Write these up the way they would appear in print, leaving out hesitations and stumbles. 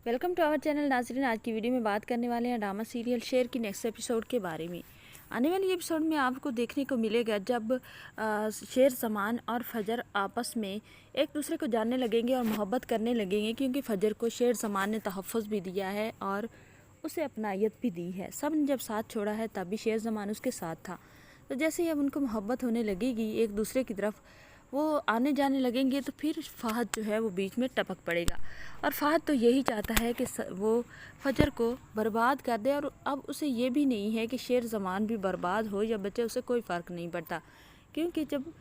Welcome to our channel नाज़रीन। आज की वीडियो में बात करने वाले हैं ड्रामा सीरियल शेर की नेक्स्ट एपिसोड के बारे में। आने वाली एपिसोड में आपको देखने को मिलेगा जब शेर ज़मान और फजर आपस में एक दूसरे को जानने लगेंगे और मोहब्बत करने लगेंगे, क्योंकि फजर को शेर ज़मान ने तहफ़्फ़ुज़ भी दिया है और उसे अपनायत भी दी है। सब ने जब साथ छोड़ा है तब भी शेर ज़मान उसके साथ था। तो जैसे ही अब उनको मोहब्बत होने लगेगी एक दूसरे की तरफ, वो आने जाने लगेंगे, तो फिर फ़हद जो है वो बीच में टपक पड़ेगा। और फ़हद तो यही चाहता है कि वो फजर को बर्बाद कर दे। और अब उसे ये भी नहीं है कि शेर ज़मान भी बर्बाद हो या बचे, उसे कोई फ़र्क नहीं पड़ता, क्योंकि जब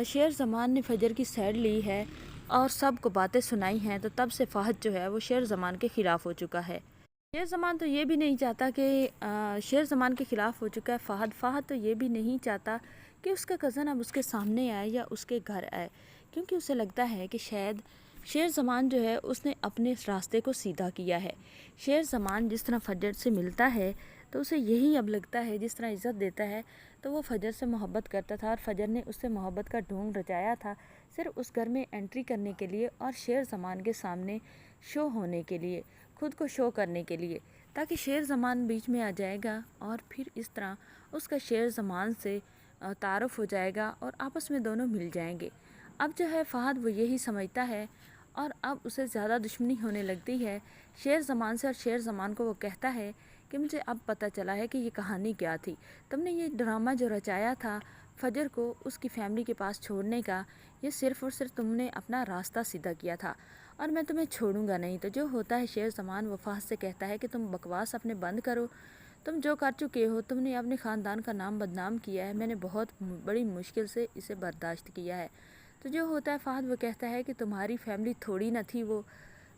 शेर ज़मान ने फजर की साइड ली है और सब को बातें सुनाई हैं, तो तब से फ़हद जो है वो शेर ज़मान के ख़िलाफ़ हो चुका है। शेर ज़मान तो ये भी नहीं चाहता कि शेर ज़मान के ख़िलाफ़ हो चुका है फ़हद तो ये भी नहीं चाहता कि उसका कज़न अब उसके सामने आए या उसके घर आए, क्योंकि उसे लगता है कि शायद शेर ज़मान जो है उसने अपने रास्ते को सीधा किया है। शेर ज़मान जिस तरह फजर से मिलता है तो उसे यही अब लगता है, जिस तरह इज़्ज़त देता है, तो वो फजर से मोहब्बत करता था और फजर ने उससे मोहब्बत का ढोंग रचाया था सिर्फ उस घर में एंट्री करने के लिए और शेर ज़मान के सामने शो होने के लिए, खुद को शो करने के लिए, ताकि शेर ज़मान बीच में आ जाएगा और फिर इस तरह उसका शेर ज़मान से तारुफ़ हो जाएगा और आपस में दोनों मिल जाएंगे। अब जो है फ़हद वो यही समझता है और अब उसे ज़्यादा दुश्मनी होने लगती है शेर ज़मान से। और शेर ज़मान को वो कहता है कि मुझे अब पता चला है कि ये कहानी क्या थी। तुमने ये ड्रामा जो रचाया था फजर को उसकी फैमिली के पास छोड़ने का, ये सिर्फ़ और सिर्फ तुमने अपना रास्ता सीधा किया था और मैं तुम्हें छोड़ूंगा नहीं। तो जो होता है शेर ज़मान वो फ़हद से कहता है कि तुम बकवास अपने बंद करो, तुम जो कर चुके हो, तुमने अपने ख़ानदान का नाम बदनाम किया है, मैंने बहुत बड़ी मुश्किल से इसे बर्दाश्त किया है। तो जो होता है फ़हद वो कहता है कि तुम्हारी फैमिली थोड़ी न थी वो।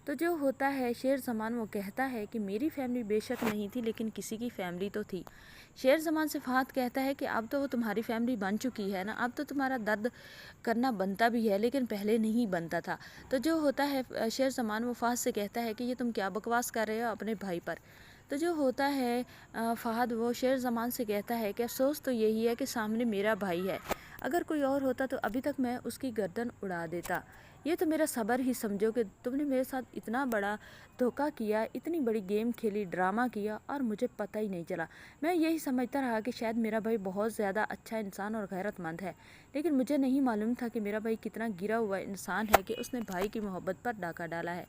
तो जो होता है शेर ज़मान वो कहता है कि मेरी फैमिली बेशक नहीं थी, लेकिन किसी की फैमिली तो थी। शेर ज़मान से फ़हद कहता है कि अब तो वो तुम्हारी फैमिली बन चुकी है ना, अब तो तुम्हारा दर्द करना बनता भी है, लेकिन पहले नहीं बनता था। तो जो होता है शेर ज़मान वो फ़हद से कहता है कि ये तुम क्या बकवास कर रहे हो अपने भाई पर। तो जो होता है फ़हद वो शेर ज़मान से कहता है कि अफ़सोस तो यही है कि सामने मेरा भाई है, अगर कोई और होता तो अभी तक मैं उसकी गर्दन उड़ा देता। ये तो मेरा सब्र ही समझो कि तुमने मेरे साथ इतना बड़ा धोखा किया, इतनी बड़ी गेम खेली, ड्रामा किया और मुझे पता ही नहीं चला। मैं यही समझता रहा कि शायद मेरा भाई बहुत ज़्यादा अच्छा इंसान और गैरतमंद है, लेकिन मुझे नहीं मालूम था कि मेरा भाई कितना गिरा हुआ इंसान है कि उसने भाई की मोहब्बत पर डाका डाला है।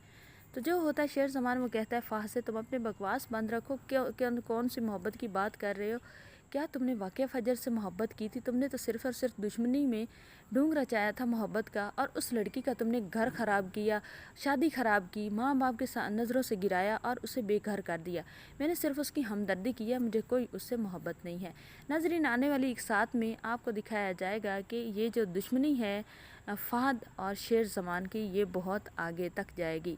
तो जो होता है शेर ज़मान वो कहता है फ़हद से, तुम अपने बकवास बंद रखो, क्यों कौन सी मोहब्बत की बात कर रहे हो? क्या तुमने वाकई फजर से मोहब्बत की थी? तुमने तो सिर्फ़ और सिर्फ दुश्मनी में ढोंग रचाया था मोहब्बत का, और उस लड़की का तुमने घर ख़राब किया, शादी ख़राब की, माँ बाप के नज़रों से गिराया और उसे बेघर कर दिया। मैंने सिर्फ उसकी हमदर्दी की है, मुझे कोई उससे मोहब्बत नहीं है। नाज़रीन, आने वाली एक साथ में आपको दिखाया जाएगा कि ये जो दुश्मनी है फ़हद और शेर ज़मान की, ये बहुत आगे तक जाएगी।